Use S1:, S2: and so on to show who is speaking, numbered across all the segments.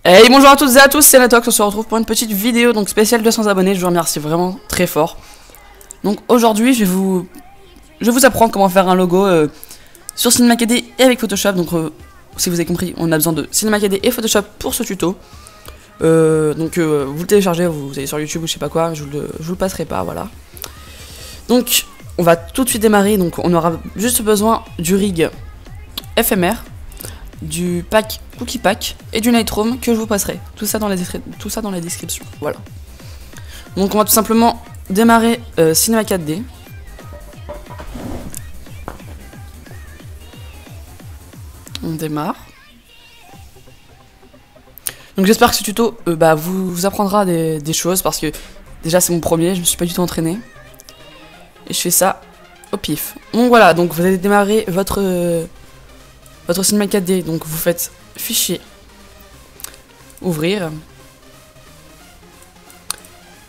S1: Hey, bonjour à toutes et à tous, c'est Natox, on se retrouve pour une petite vidéo donc spéciale 200 abonnés, je vous remercie vraiment très fort. Donc aujourd'hui je vous apprends comment faire un logo sur Cinema 4D et avec Photoshop. Donc si vous avez compris, on a besoin de Cinema 4D et Photoshop pour ce tuto. Vous le téléchargez, vous allez sur YouTube ou je sais pas quoi, je vous le passerai pas, voilà. Donc on va tout de suite démarrer, donc on aura juste besoin du rig éphémère, du pack Cookie Pack et du Lightroom que je vous passerai. Tout ça dans la description. Voilà. Donc on va tout simplement démarrer Cinema 4D. On démarre. Donc j'espère que ce tuto vous apprendra des choses parce que déjà c'est mon premier, je me suis pas du tout entraîné. Et je fais ça au pif. Donc voilà, donc vous allez démarrer votre Cinema 4D. Donc vous faites fichier, ouvrir,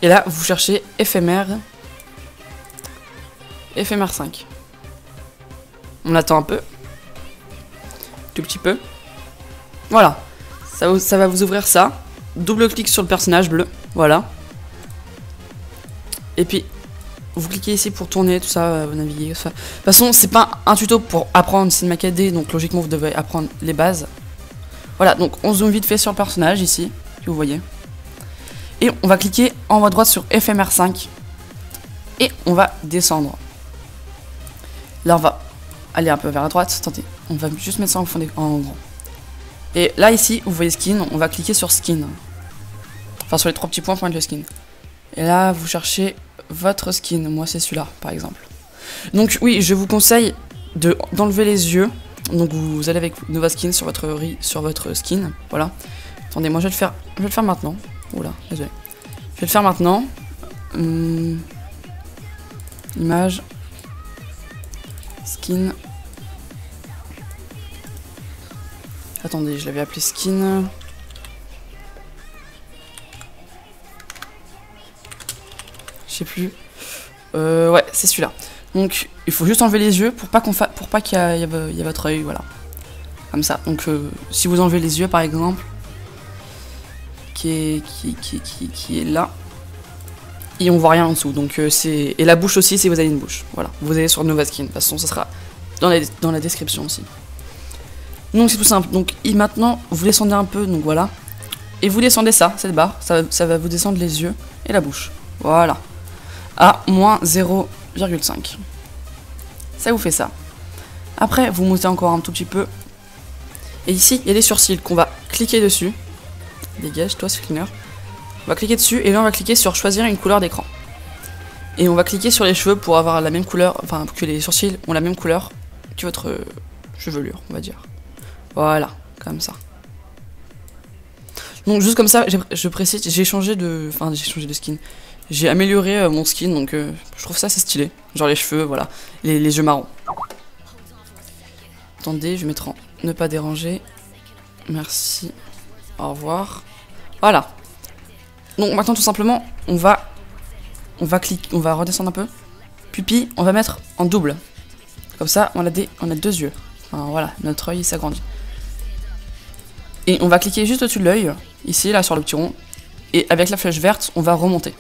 S1: et là vous cherchez éphémère 5. On attend un peu, tout petit peu, voilà, ça va vous ouvrir ça. Double clic sur le personnage bleu, voilà, et puis vous cliquez ici pour tourner, tout ça, vous naviguez, tout ça. De toute façon, c'est pas un tuto pour apprendre Cinema 4D, donc logiquement vous devez apprendre les bases. Voilà, donc on zoome vite fait sur le personnage ici, si vous voyez. Et on va cliquer en haut à droite sur éphémère 5. Et on va descendre. Là on va aller un peu vers la droite, attendez, on va juste mettre ça en fond en grand. Et là ici, vous voyez skin, on va cliquer sur skin. Enfin sur les trois petits points, pointe le skin. Et là vous cherchez votre skin, moi c'est celui-là par exemple. Donc oui, je vous conseille d'enlever les yeux. Donc vous allez avec Nova Skin sur votre skin, voilà. Attendez, moi je vais le faire maintenant. Oula, désolé. Je vais le faire maintenant. Image, skin. Attendez, je l'avais appelé skin. Je sais plus. Ouais, c'est celui-là. Donc il faut juste enlever les yeux pour pas qu'il y ait votre œil, voilà. Comme ça. Donc si vous enlevez les yeux par exemple, qui est là, et on voit rien en dessous. Donc et la bouche aussi si vous avez une bouche. Voilà. Vous allez sur Nova Skin. De toute façon, ça sera dans la description aussi. Donc c'est tout simple. Donc maintenant vous descendez un peu, donc voilà. Et vous descendez cette barre, ça va vous descendre les yeux et la bouche. Voilà. À moins 0,5. Ça vous fait ça. Après, vous montez encore un tout petit peu. Et ici, il y a les sourcils qu'on va cliquer dessus. Dégage, toi, screener. On va cliquer dessus et là, on va cliquer sur choisir une couleur d'écran. Et on va cliquer sur les cheveux pour avoir la même couleur, enfin, que les sourcils ont la même couleur que votre chevelure, on va dire. Voilà, comme ça. Donc, juste comme ça, je précise, j'ai changé de skin. J'ai amélioré mon skin, donc je trouve ça assez stylé. Genre les cheveux, voilà, les yeux marrons. Attendez, je vais mettre en ne pas déranger. Merci. Au revoir. Voilà. Donc maintenant tout simplement, on va redescendre un peu. Pupille, on va mettre en double. Comme ça, on a deux yeux. Enfin, voilà, notre œil s'agrandit. Et on va cliquer juste au-dessus de l'œil, ici, là, sur le petit rond. Et avec la flèche verte, on va remonter.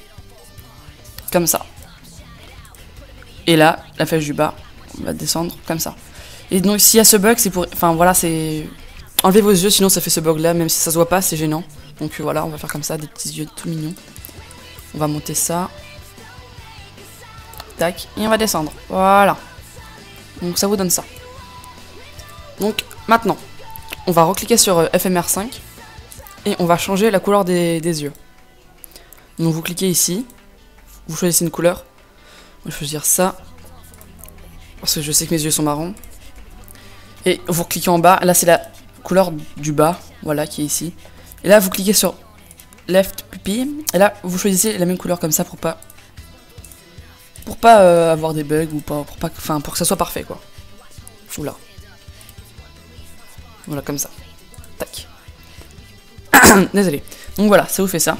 S1: Comme ça. Et là, la flèche du bas, on va descendre comme ça. Et donc s'il y a ce bug, c'est pour... Enfin voilà, c'est... Enlevez vos yeux, sinon ça fait ce bug là, même si ça se voit pas, c'est gênant. Donc voilà, on va faire comme ça, des petits yeux tout mignons. On va monter ça. Tac, et on va descendre. Voilà. Donc ça vous donne ça. Donc maintenant, on va recliquer sur éphémère 5. Et on va changer la couleur des yeux. Donc vous cliquez ici. Vous choisissez une couleur. Je vais choisir ça. Parce que je sais que mes yeux sont marrons. Et vous cliquez en bas. Là, c'est la couleur du bas. Voilà, qui est ici. Et là, vous cliquez sur Left Pupille. Et là, vous choisissez la même couleur comme ça pour pas avoir des bugs ou pour que ça soit parfait, quoi. Oula. Voilà, comme ça. Tac. Désolé. Donc voilà, ça vous fait ça.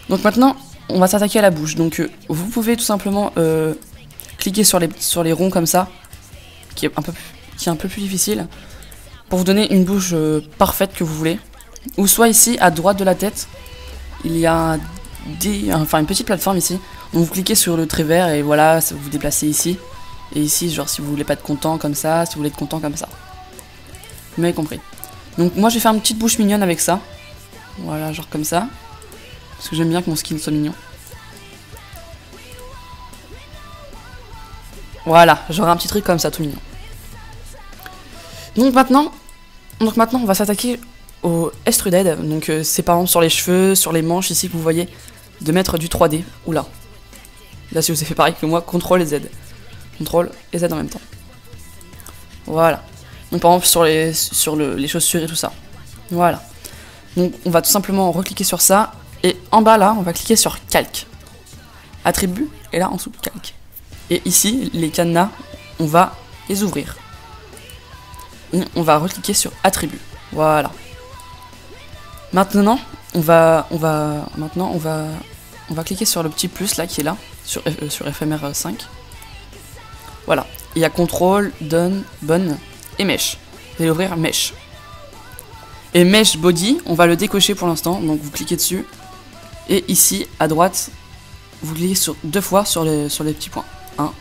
S1: Donc maintenant... On va s'attaquer à la bouche, donc vous pouvez tout simplement cliquer sur les ronds comme ça, qui est un peu plus difficile, pour vous donner une bouche parfaite que vous voulez. Ou soit ici, à droite de la tête, il y a une petite plateforme ici. Donc vous cliquez sur le trait vert et voilà, vous vous déplacez ici. Et ici, genre si vous voulez pas être content comme ça, si vous voulez être content comme ça. Vous m'avez compris. Donc moi, j'ai fait une petite bouche mignonne avec ça. Voilà, genre comme ça. Parce que j'aime bien que mon skin soit mignon. Voilà, j'aurai un petit truc comme ça, tout mignon. Donc maintenant on va s'attaquer au extruded. Donc c'est par exemple sur les cheveux, sur les manches ici que vous voyez, de mettre du 3D. Oula. Là si vous avez fait pareil que moi, CTRL et Z. CTRL et Z en même temps. Voilà. Donc par exemple sur les chaussures et tout ça. Voilà. Donc on va tout simplement recliquer sur ça. Et en bas là, on va cliquer sur calque. Attribut, et là en dessous calque. Et ici, les cadenas, on va les ouvrir. Et on va recliquer sur attribut. Voilà. Maintenant, on va cliquer sur le petit plus là qui est là, sur FMR 5. Voilà. Il y a contrôle, done, bonne et mesh. Vous allez ouvrir mesh. Et mesh body, on va le décocher pour l'instant. Donc vous cliquez dessus. Et ici, à droite, vous cliquez sur 2 fois sur les petits points. 1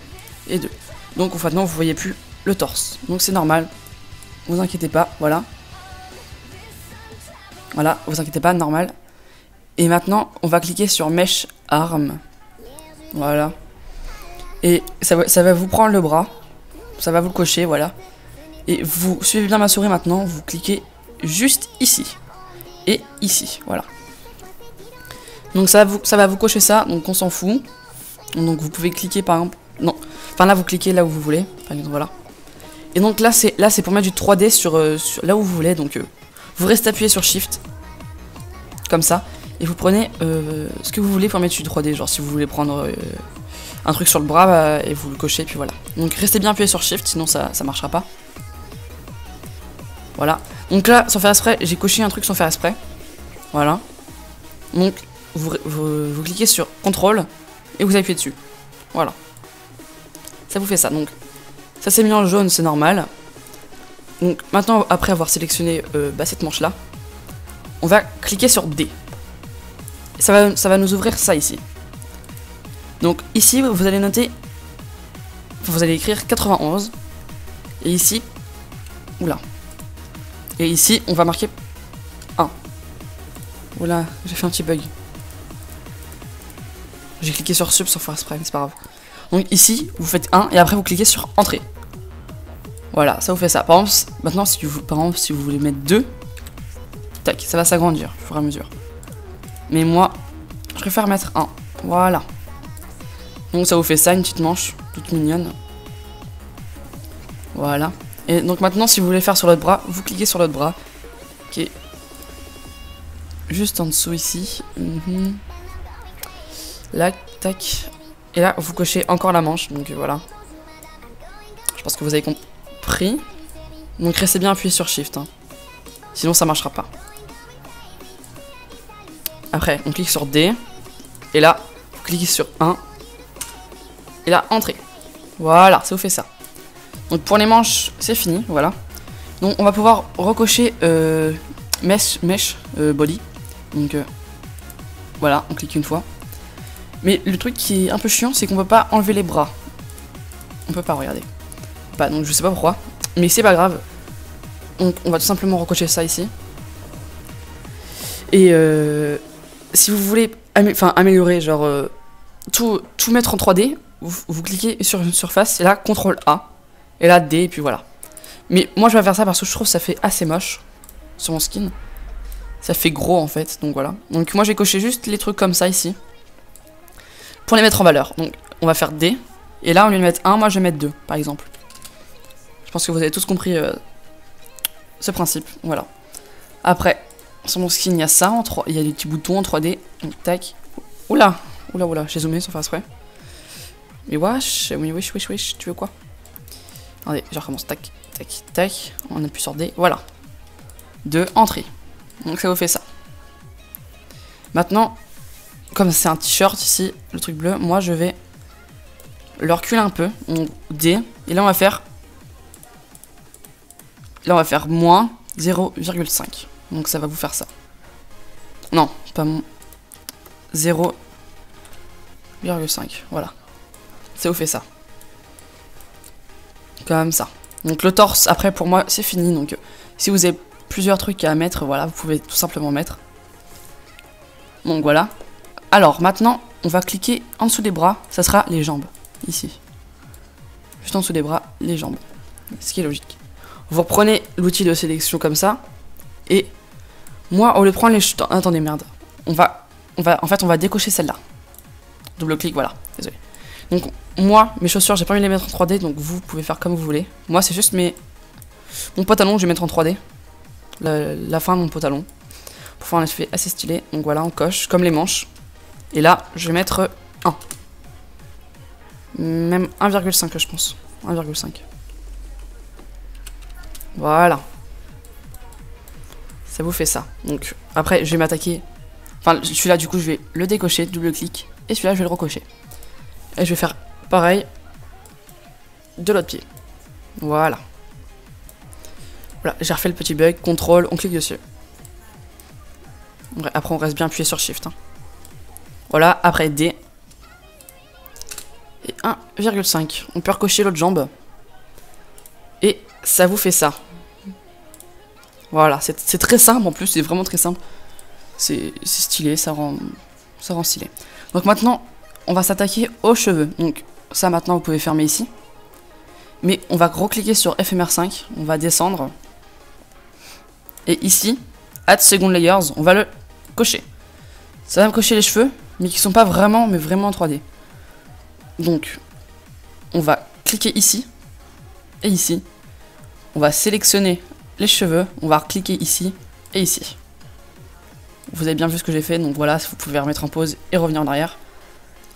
S1: et 2. Donc maintenant, vous voyez plus le torse. Donc c'est normal. Vous inquiétez pas, voilà. Voilà, vous inquiétez pas, normal. Et maintenant, on va cliquer sur Mesh Arm. Voilà. Et ça va vous prendre le bras. Ça va vous le cocher, voilà. Et vous suivez bien ma souris maintenant. Vous cliquez juste ici. Et ici, voilà. Donc ça va vous cocher ça, donc on s'en fout. Donc vous pouvez cliquer par exemple. Non. Enfin là, vous cliquez là où vous voulez. Par exemple, voilà. Et donc là, c'est pour mettre du 3D sur là où vous voulez. Donc vous restez appuyé sur Shift. Comme ça. Et vous prenez ce que vous voulez pour mettre du 3D. Genre si vous voulez prendre un truc sur le bras bah, et vous le cochez. Et puis voilà. Donc restez bien appuyé sur Shift. Sinon ça marchera pas. Voilà. Donc là, sans faire exprès, j'ai coché un truc sans faire exprès. Voilà. Donc vous cliquez sur CTRL et vous appuyez dessus. Voilà. Ça vous fait ça. Donc ça s'est mis en jaune, c'est normal. Donc maintenant, après avoir sélectionné cette manche là, on va cliquer sur D. Et ça va nous ouvrir ça ici. Donc ici, vous allez noter, vous allez écrire 91. Et ici, oula. Et ici, on va marquer 1. Oula, j'ai fait un petit bug. J'ai cliqué sur sub sans faire exprès, mais c'est pas grave. Donc ici, vous faites 1 et après vous cliquez sur entrée. Voilà, ça vous fait ça. Par exemple, maintenant, si vous voulez mettre 2, tac, ça va s'agrandir au fur et à mesure. Mais moi, je préfère mettre 1. Voilà. Donc ça vous fait ça, une petite manche toute mignonne. Voilà. Et donc maintenant, si vous voulez faire sur l'autre bras, vous cliquez sur l'autre bras, qui est juste en dessous ici. Là, tac. Et là, vous cochez encore la manche, donc voilà. Je pense que vous avez compris. Donc restez bien appuyé sur Shift, hein. Sinon ça marchera pas. Après, on clique sur D. Et là, vous cliquez sur 1. Et là, entrée. Voilà, ça vous fait ça. Donc pour les manches, c'est fini, voilà. Donc on va pouvoir recocher mesh body. Donc voilà, on clique une fois. Mais le truc qui est un peu chiant, c'est qu'on peut pas enlever les bras. On peut pas, regarder. Pas, donc je sais pas pourquoi. Mais c'est pas grave. Donc on va tout simplement recocher ça ici. Et si vous voulez améliorer, genre tout mettre en 3D, vous cliquez sur une surface, et là, CTRL A. Et là, D, et puis voilà. Mais moi, je vais faire ça parce que je trouve que ça fait assez moche sur mon skin. Ça fait gros, en fait, donc voilà. Donc moi, j'ai coché juste les trucs comme ça, ici. Pour les mettre en valeur. Donc, on va faire D. Et là, au lieu de mettre 1, moi, je vais mettre 2, par exemple. Je pense que vous avez tous compris ce principe, voilà. Après, sur mon skin, il y a ça, il y a des petits boutons en 3D. Donc, tac. Oula, j'ai zoomé sans faire exprès. Mais wesh, tu veux quoi? Attendez, je recommence, tac, tac, tac, on appuie sur D, voilà. 2, entrée. Donc ça vous fait ça. Maintenant, comme c'est un t-shirt ici, le truc bleu, moi je vais le reculer un peu, on D, et là on va faire moins 0,5. Donc ça va vous faire ça. Non, pas mon 0,5. Voilà. Ça vous fait ça. Comme ça. Donc le torse, après pour moi c'est fini. Donc si vous avez plusieurs trucs à mettre, voilà, vous pouvez tout simplement mettre. Donc voilà. Alors maintenant, on va cliquer en dessous des bras. Ça sera les jambes. Ici. Juste en dessous des bras, les jambes. Ce qui est logique. Vous reprenez l'outil de sélection comme ça. Et moi, au lieu de prendre les... Attendez, merde. En fait, on va décocher celle-là. Double clic, voilà. Désolé. Donc, moi, mes chaussures, j'ai pas envie de les mettre en 3D. Donc, vous pouvez faire comme vous voulez. Moi, c'est juste mon pantalon, je vais mettre en 3D. La fin de mon pantalon. Pour faire un effet assez stylé. Donc, voilà, on coche. Comme les manches. Et là, je vais mettre 1. Même 1,5, je pense. 1,5. Voilà. Ça vous fait ça. Donc, après, je vais m'attaquer... Enfin, celui-là, du coup, je vais le décocher, double clic. Et celui-là, je vais le recocher. Et je vais faire pareil de l'autre pied. Voilà. Voilà, j'ai refait le petit bug. CTRL, on clique dessus. Après, on reste bien appuyé sur Shift. Hein. Voilà, après D. Et 1,5. On peut recocher l'autre jambe. Et ça vous fait ça. Voilà, c'est très simple en plus, c'est vraiment très simple. C'est stylé, ça rend stylé. Donc maintenant, on va s'attaquer aux cheveux. Donc ça maintenant, vous pouvez fermer ici. Mais on va recliquer sur FMR5, on va descendre. Et ici, Add Second Layers, on va le cocher. Ça va me cocher les cheveux, mais qui sont pas vraiment, mais vraiment en 3D. Donc, on va cliquer ici et ici. On va sélectionner les cheveux, on va cliquer ici et ici. Vous avez bien vu ce que j'ai fait, donc voilà, vous pouvez remettre en pause et revenir en arrière.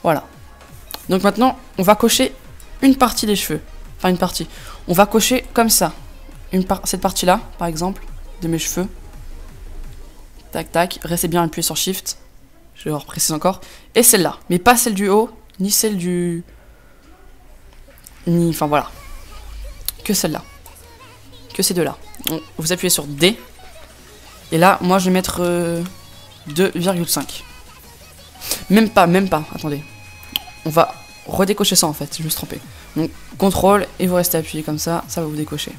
S1: Voilà. Donc maintenant, on va cocher une partie des cheveux. Enfin, une partie. On va cocher comme ça. Cette partie-là, par exemple, de mes cheveux. Tac, tac. Restez bien appuyé sur Shift. Je vais repréciser encore. Et celle-là. Mais pas celle du haut, ni celle du... Enfin, voilà. Que celle-là. Que ces deux-là. Vous appuyez sur D. Et là, moi, je vais mettre 2,5. Même pas. Attendez. On va redécocher ça, en fait. Je me suis trompé. Donc, CTRL, et vous restez appuyé comme ça. Ça va vous décocher.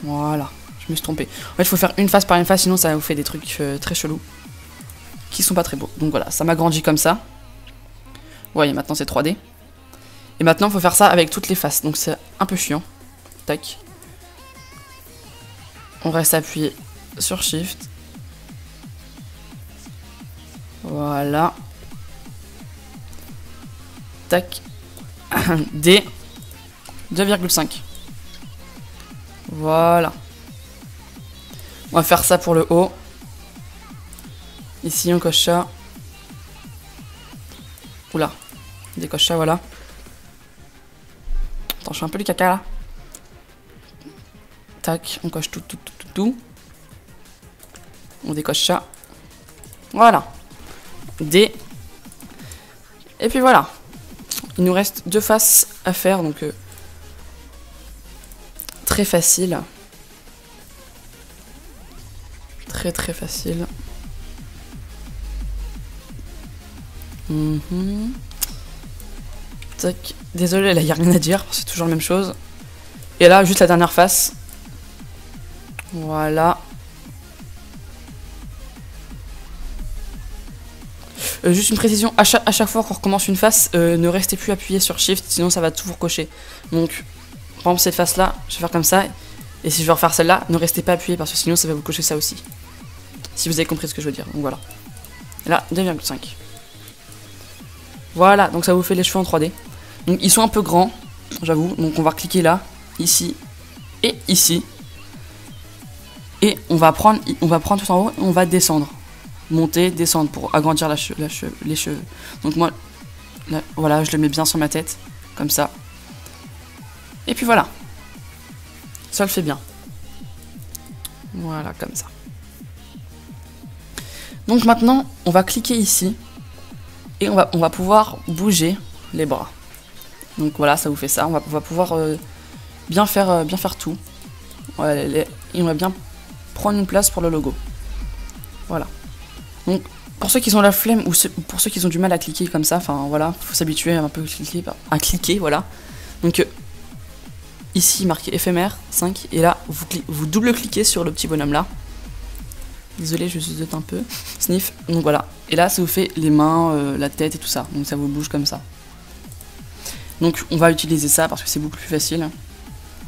S1: Voilà. Je me suis trompé. En fait, il faut faire une face par une face, sinon ça vous fait des trucs très chelous. Qui sont pas très beaux. Donc voilà, ça m'agrandit comme ça. Vous voyez, maintenant c'est 3D. Et maintenant, il faut faire ça avec toutes les faces. Donc c'est un peu chiant. Tac. On reste appuyé sur Shift. Voilà. Tac. D. 2,5. Voilà. On va faire ça pour le haut. Ici, on coche ça. Oula. On décoche ça, voilà. Attends, je fais un peu du caca là. Tac, on coche tout. On décoche ça. Voilà. D. Et puis voilà. Il nous reste 2 faces à faire, donc très facile. Très facile. Tac. Désolé, là, il n'y a rien à dire, c'est toujours la même chose. Et là, juste la dernière face. Voilà. Juste une précision, à chaque fois qu'on recommence une face, ne restez plus appuyé sur Shift, sinon ça va tout vous recocher. Donc, par exemple, cette face-là, je vais faire comme ça. Et si je veux refaire celle-là, ne restez pas appuyé, parce que sinon ça va vous cocher ça aussi. Si vous avez compris ce que je veux dire, donc voilà. Et là, 2,5. Voilà, donc ça vous fait les cheveux en 3D. Donc ils sont un peu grands, j'avoue. Donc on va cliquer là, ici et ici. Et on va prendre tout en haut et on va descendre. Monter, descendre pour agrandir les cheveux. Donc moi, là, voilà, je le mets bien sur ma tête, comme ça. Et puis voilà. Ça le fait bien. Voilà, comme ça. Donc maintenant, on va cliquer ici. Et on va pouvoir bouger les bras. Donc voilà, ça vous fait ça. On va pouvoir bien faire tout. Et on va bien prendre une place pour le logo. Voilà. Donc, pour ceux qui ont la flemme ou pour ceux qui ont du mal à cliquer comme ça, enfin voilà, faut s'habituer à un peu à cliquer, voilà. Donc, ici, marqué éphémère 5, et là, vous double-cliquez sur le petit bonhomme là. Désolé, je ziote un peu. Sniff. Donc voilà. Et là, ça vous fait les mains, la tête et tout ça. Donc ça vous bouge comme ça. Donc on va utiliser ça parce que c'est beaucoup plus facile.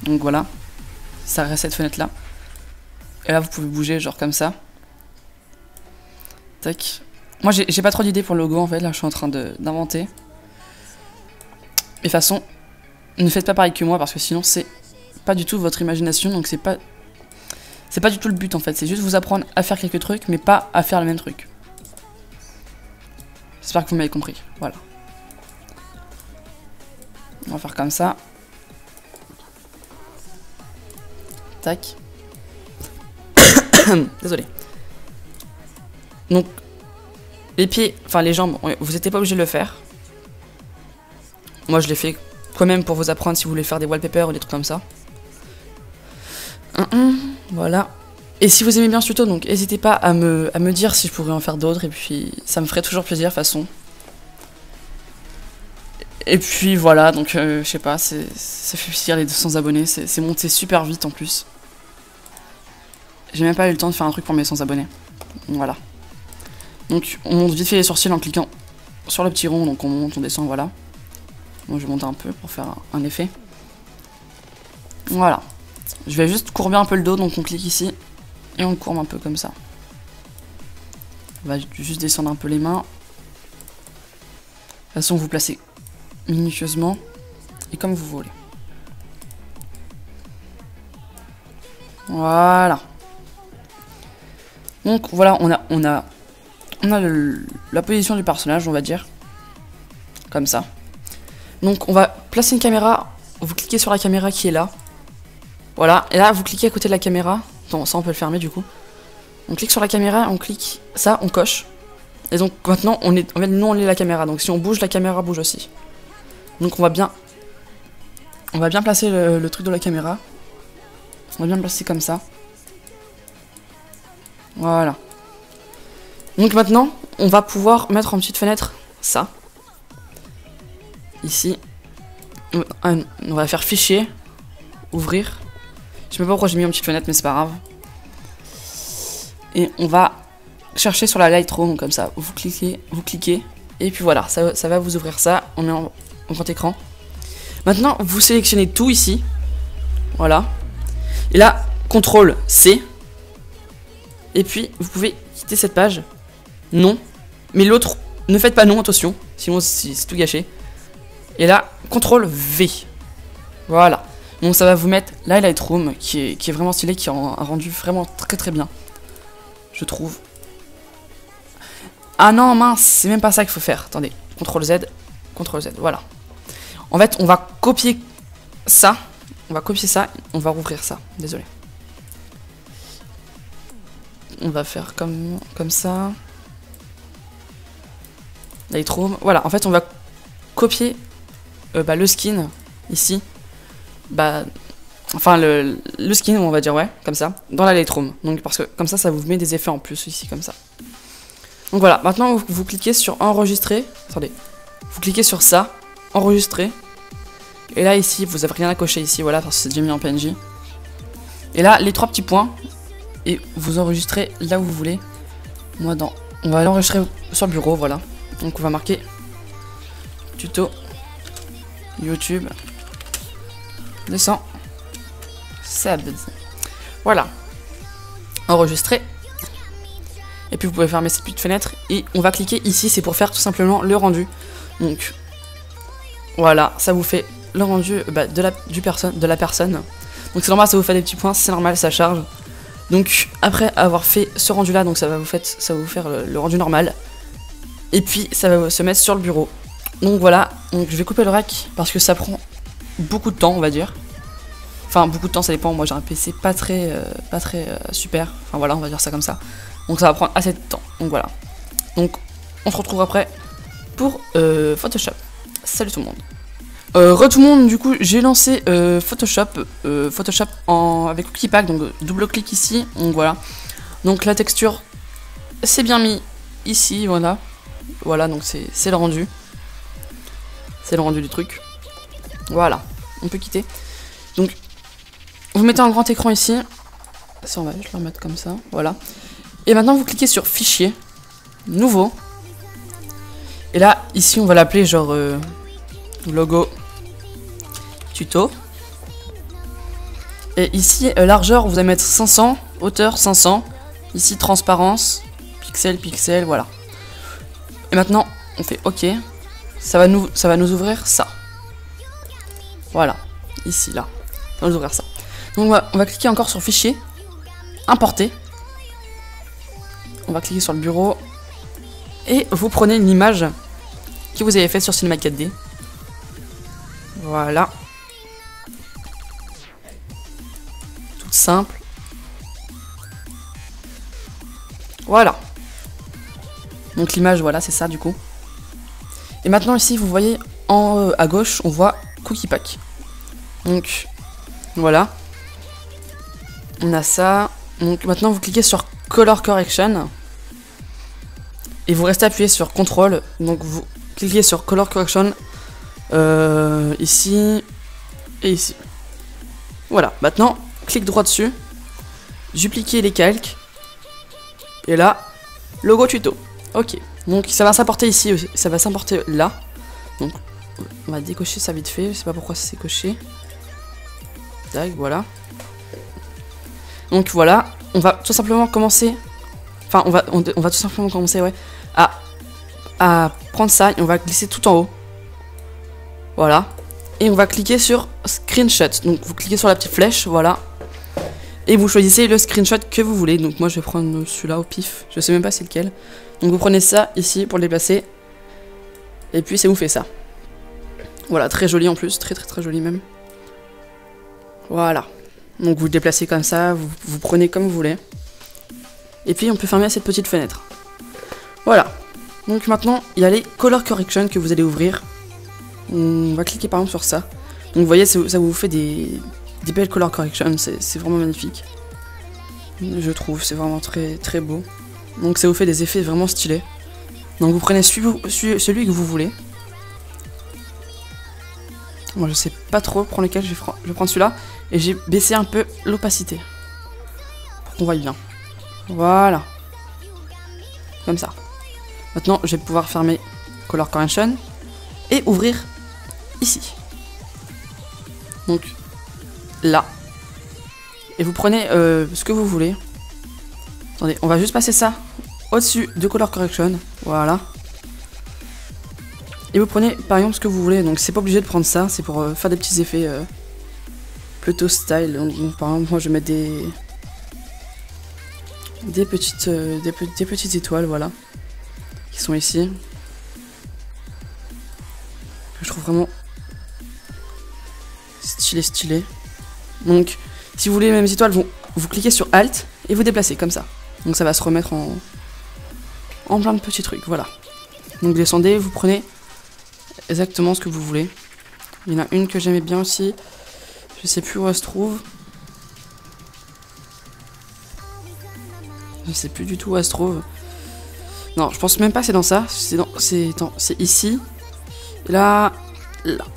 S1: Donc voilà. Ça reste cette fenêtre là. Et là, vous pouvez bouger genre comme ça. Tac. Moi, j'ai pas trop d'idées pour le logo en fait. Là, je suis en train d'inventer. Mais de toute façon, ne faites pas pareil que moi parce que sinon, c'est pas du tout votre imagination. Donc c'est pas du tout le but en fait, c'est juste vous apprendre à faire quelques trucs, mais pas à faire le même truc. J'espère que vous m'avez compris, voilà. On va faire comme ça. Tac. Désolé. Donc, les pieds, enfin les jambes, vous n'êtes pas obligé de le faire. Moi je l'ai fait quand même pour vous apprendre si vous voulez faire des wallpapers ou des trucs comme ça. Voilà. Et si vous aimez bien ce tuto, donc n'hésitez pas à me dire si je pourrais en faire d'autres. Et puis ça me ferait toujours plaisir de toute façon. Et puis voilà, donc je sais pas, ça fait plaisir les 200 abonnés. C'est monté super vite en plus. J'ai même pas eu le temps de faire un truc pour mes 100 abonnés. Voilà. Donc on monte vite fait les sourcils en cliquant sur le petit rond. Donc on monte, on descend, voilà. Bon, je vais monter un peu pour faire un effet. Voilà. Je vais juste courber un peu le dos, donc on clique ici et on courbe un peu comme ça. On va juste descendre un peu les mains. De toute façon, vous placez minutieusement et comme vous voulez. Voilà. Donc voilà, on a la position du personnage, on va dire. Comme ça. Donc on va placer une caméra, vous cliquez sur la caméra qui est là. Voilà, et là vous cliquez à côté de la caméra. Attends, ça on peut le fermer du coup. On clique sur la caméra, on clique ça, on coche. Et donc maintenant nous on est la caméra. Donc si on bouge, la caméra bouge aussi. Donc on va bien placer le truc de la caméra. On va bien le placer comme ça. Voilà. Donc maintenant, on va pouvoir mettre en petite fenêtre ça. Ici. On va faire fichier, ouvrir. Je sais pas pourquoi j'ai mis en petite fenêtre, mais c'est pas grave. Et on va chercher sur la Lightroom comme ça. Vous cliquez, et puis voilà, ça va vous ouvrir ça. On est en grand écran. Maintenant, vous sélectionnez tout ici. Voilà. Et là, CTRL C. Et puis, vous pouvez quitter cette page. Non. Mais l'autre, ne faites pas non, attention. Sinon, c'est tout gâché. Et là, CTRL V. Voilà. Donc ça va vous mettre la Lightroom qui est vraiment stylé, qui a un rendu vraiment très très bien. Je trouve. Ah non, mince, c'est même pas ça qu'il faut faire. Attendez. CTRL Z. CTRL Z. Voilà. En fait, on va copier ça. On va copier ça. On va rouvrir ça. Désolé. On va faire comme ça. Lightroom. Voilà. En fait, on va copier le skin ici. Enfin le skin, on va dire, ouais, comme ça, dans la Lightroom. Donc parce que comme ça vous met des effets en plus ici, comme ça. Donc voilà, maintenant vous cliquez sur enregistrer. Attendez, vous cliquez sur ça, enregistrer. Et là ici, vous avez rien à cocher ici, voilà, parce que c'est déjà mis en PNG. Et là, les trois petits points, et vous enregistrez là où vous voulez. Moi on va l'enregistrer sur le bureau, voilà. Donc on va marquer tuto YouTube 200 subs. Voilà. Enregistrer. Et puis vous pouvez fermer cette petite fenêtre. Et on va cliquer ici, c'est pour faire tout simplement le rendu. Donc voilà, ça vous fait le rendu de la personne. Donc c'est normal, ça vous fait des petits points, c'est normal, ça charge. Donc après avoir fait ce rendu là, donc ça va vous faire le rendu normal. Et puis ça va se mettre sur le bureau. Donc voilà, donc je vais couper le rack parce que ça prend beaucoup de temps, on va dire. Enfin beaucoup de temps, ça dépend. Moi j'ai un PC pas très super. Enfin voilà, on va dire ça comme ça. Donc ça va prendre assez de temps. Donc voilà. Donc on se retrouve après pour Photoshop. Salut tout le monde. Tout le monde, du coup, j'ai lancé Photoshop, avec Cookie Pack, donc double clic ici, donc voilà. Donc la texture, c'est bien mis ici, voilà. Voilà, donc c'est le rendu. C'est le rendu du truc. Voilà, on peut quitter. Donc, vous mettez un grand écran ici. Ça, on va juste le remettre comme ça, voilà. Et maintenant, vous cliquez sur Fichier, Nouveau. Et là, ici, on va l'appeler genre logo tuto. Et ici, largeur, vous allez mettre 500, hauteur 500. Ici, transparence, pixel, voilà. Et maintenant, on fait OK. Ça va nous ouvrir ça. Voilà, ici, là. Ça va nous ouvrir ça. Donc, on va cliquer encore sur Fichier, Importer. On va cliquer sur le bureau. Et vous prenez une image que vous avez faite sur Cinema 4D. Voilà. Toute simple. Voilà. Donc l'image, voilà, c'est ça du coup. Et maintenant ici, vous voyez en haut à gauche, on voit Cookie Pack. Donc voilà. On a ça. Donc maintenant, vous cliquez sur Color Correction. Et vous restez appuyé sur CTRL. Donc vous cliquez sur Color Correction. Ici. Et ici. Voilà. Maintenant, clic droit dessus. Dupliquer les calques. Et là, logo tuto. Ok. Donc ça va s'importer ici aussi. Ça va s'importer là. Donc on va décocher ça vite fait. Je sais pas pourquoi c'est coché. Tac, voilà. Donc voilà. On va tout simplement commencer. Enfin, on va tout simplement commencer, ouais. À prendre ça et on va glisser tout en haut. Voilà. Et on va cliquer sur Screenshot. Donc vous cliquez sur la petite flèche, voilà. Et vous choisissez le screenshot que vous voulez. Donc moi je vais prendre celui-là au pif. Je sais même pas c'est lequel. Donc vous prenez ça ici pour le déplacer. Et puis c'est vous fait ça. Voilà, très joli en plus. Très joli même. Voilà. Donc vous le déplacez comme ça. Vous prenez comme vous voulez. Et puis on peut fermer cette petite fenêtre. Voilà. Donc maintenant il y a les Color Correction que vous allez ouvrir. On va cliquer par exemple sur ça. Donc vous voyez ça vous fait des belles Color Correction. C'est vraiment magnifique. Je trouve c'est vraiment très beau. Donc ça vous fait des effets vraiment stylés. Donc vous prenez celui que vous voulez. Moi je sais pas trop pour lequel je vais prendre celui-là. Et j'ai baissé un peu l'opacité. Pour qu'on voie bien. Voilà. Comme ça. Maintenant je vais pouvoir fermer Color Correction. Et ouvrir ici. Donc là. Et vous prenez ce que vous voulez. Attendez, on va juste passer ça au-dessus de Color Correction. Voilà. Et vous prenez par exemple ce que vous voulez. Donc c'est pas obligé de prendre ça. C'est pour faire des petits effets plutôt style. Donc, par exemple, moi je vais mettre des petites étoiles, voilà. Qui sont ici. Que je trouve vraiment stylé. Donc si vous voulez les mêmes étoiles, vous cliquez sur Alt et vous déplacez comme ça. Donc ça va se remettre en plein de petits trucs, voilà. Donc descendez, vous prenez exactement ce que vous voulez. Il y en a une que j'aimais bien aussi. Je sais plus où elle se trouve. Je sais plus du tout où elle se trouve. Non, je pense même pas que c'est dans ça. C'est ici. Là,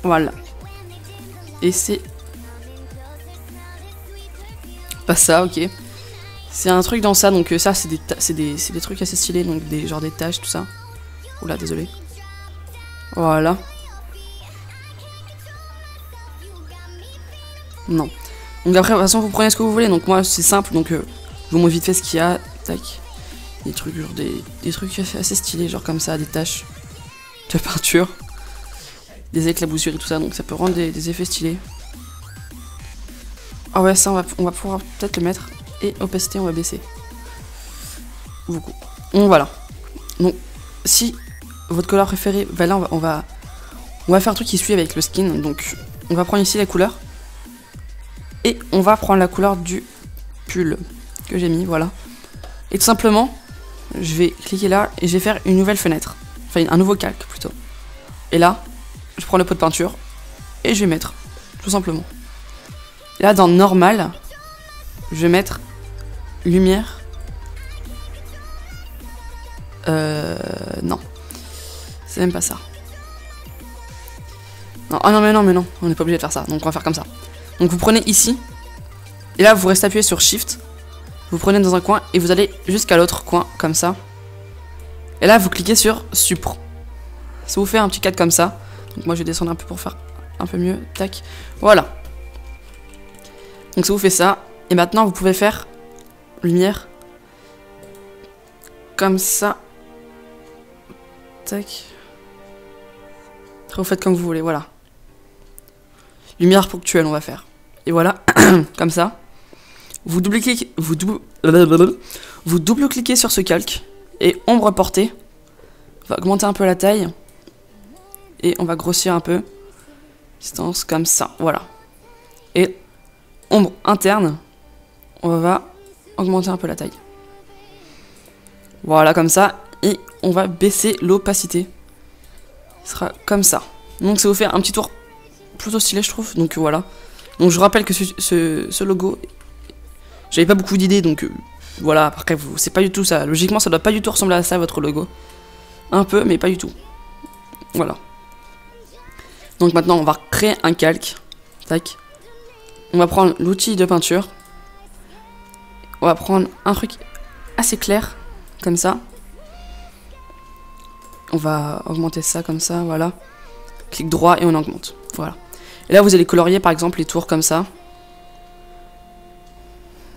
S1: voilà. Et c'est pas ça, ok. C'est un truc dans ça, donc ça c'est des trucs assez stylés, donc genre des taches, tout ça. Oula, désolé. Voilà. Non. Donc après, de toute façon, vous prenez ce que vous voulez. Donc moi, c'est simple, donc je vous montre vite fait ce qu'il y a. Tac. Des trucs, genre des trucs assez stylés, genre comme ça, des taches de peinture. Des éclaboussures et tout ça, donc ça peut rendre des effets stylés. Ah ouais, ça, on va pouvoir peut-être le mettre. Et opacité, on va baisser. Beaucoup. Donc voilà. Donc, si votre couleur préférée, bah là, on va faire un truc qui suit avec le skin. Donc, on va prendre ici la couleur. Et on va prendre la couleur du pull que j'ai mis, voilà. Et tout simplement, je vais cliquer là et je vais faire une nouvelle fenêtre. Enfin, un nouveau calque plutôt. Et là, je prends le pot de peinture. et je vais mettre, tout simplement. Là, dans normal, je vais mettre lumière. Non. C'est même pas ça. Non, oh non, mais non, on n'est pas obligé de faire ça. Donc on va faire comme ça. Donc vous prenez ici, et là vous restez appuyé sur Shift. Vous prenez dans un coin et vous allez jusqu'à l'autre coin, comme ça. Et là vous cliquez sur Supr. Ça vous fait un petit cadre comme ça. Donc moi je vais descendre un peu pour faire un peu mieux. Tac. Voilà. Donc ça vous fait ça. Et maintenant vous pouvez faire lumière. Comme ça. Tac. Vous faites comme vous voulez, voilà. Lumière ponctuelle on va faire. Et voilà, comme ça. Vous double-cliquez sur ce calque. Et ombre portée. On va augmenter un peu la taille. Et on va grossir un peu. Distance comme ça, voilà. Et ombre interne. On va augmenter un peu la taille. Voilà, comme ça. Et on va baisser l'opacité. Ce sera comme ça. Donc ça vous fait un petit tour plutôt stylé, je trouve. Donc voilà. Donc je rappelle que ce logo, j'avais pas beaucoup d'idées, donc voilà. Après, c'est pas du tout ça. Logiquement, ça doit pas du tout ressembler à ça, votre logo. Un peu, mais pas du tout. Voilà. Donc maintenant, on va créer un calque. Tac. On va prendre l'outil de peinture. On va prendre un truc assez clair, comme ça. On va augmenter ça comme ça, voilà. Clic droit et on augmente, voilà. Et là, vous allez colorier par exemple les tours comme ça.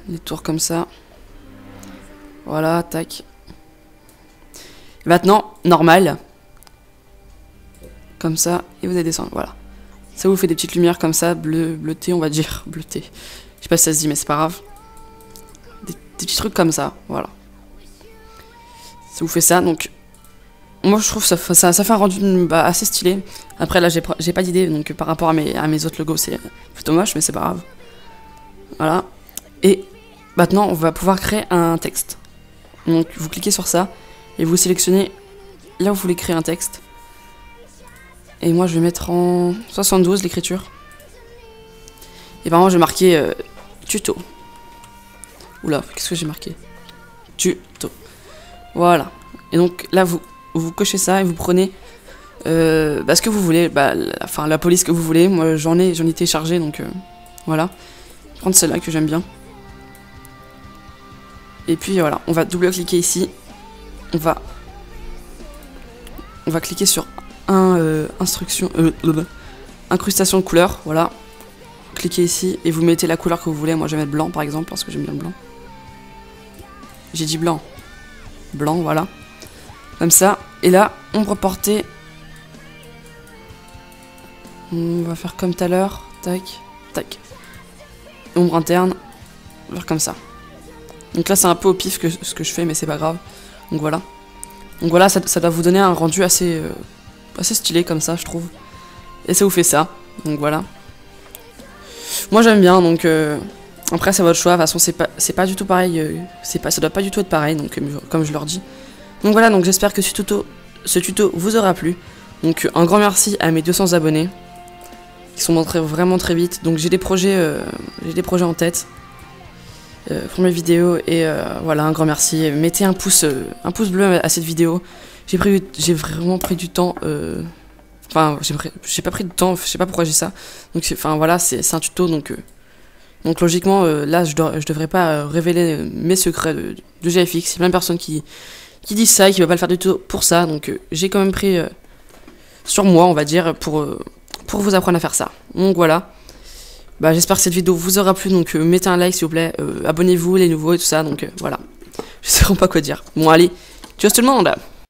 S1: Les tours comme ça. Voilà, tac. Et maintenant, normal. Comme ça, et vous allez descendre, voilà. Ça vous fait des petites lumières comme ça, bleuté, on va dire. Bleuté. Je sais pas si ça se dit, mais c'est pas grave. Des petits trucs comme ça, voilà. Ça vous fait ça, donc... Moi je trouve ça fait un rendu assez stylé. Après là j'ai pas d'idée, donc par rapport à mes autres logos c'est plutôt moche, mais c'est pas grave. Voilà. Et maintenant on va pouvoir créer un texte. Donc vous cliquez sur ça et vous sélectionnez là où vous voulez créer un texte. Et moi je vais mettre en 72 l'écriture. Et par exemple je vais marquer tuto. Oula, qu'est-ce que j'ai marqué? Tuto. Voilà. Et donc là vous cochez ça et vous prenez ce que vous voulez, la police que vous voulez. Moi j'en ai téléchargé, donc voilà. Prendre celle-là que j'aime bien. Et puis voilà, on va double-cliquer ici. On va cliquer sur incrustation de couleur, voilà. Cliquez ici et vous mettez la couleur que vous voulez. Moi je vais mettre blanc par exemple parce que j'aime bien le blanc. J'ai dit blanc. Blanc, voilà. Comme ça. Et là, ombre portée. On va faire comme tout à l'heure. Tac, tac. Ombre interne. On va faire comme ça. Donc là, c'est un peu au pif ce que je fais, mais c'est pas grave. Donc voilà. Donc voilà, ça doit vous donner un rendu assez stylé comme ça, je trouve. Et ça vous fait ça. Donc voilà. Moi, j'aime bien, donc... Après, c'est votre choix. De toute façon, c'est pas du tout pareil. Ça doit pas du tout être pareil, donc comme je leur dis. Donc voilà, donc j'espère que ce tuto vous aura plu. Donc un grand merci à mes 200 abonnés qui sont montrés vraiment très vite. Donc j'ai des projets en tête pour mes vidéos et voilà, un grand merci. Mettez un pouce bleu à cette vidéo. J'ai vraiment pris du temps. Enfin, j'ai pas pris de temps. Je sais pas pourquoi j'ai ça. Donc enfin voilà, c'est un tuto donc logiquement là je devrais pas révéler mes secrets de GFX. Il y a plein de personnes qui disent ça et qui ne veulent pas le faire du tout pour ça, donc j'ai quand même pris sur moi, on va dire, pour vous apprendre à faire ça. Donc voilà, j'espère que cette vidéo vous aura plu, donc mettez un like s'il vous plaît, abonnez-vous les nouveaux et tout ça, donc voilà, je sais vraiment pas quoi dire. Bon allez, tchuss tout le monde.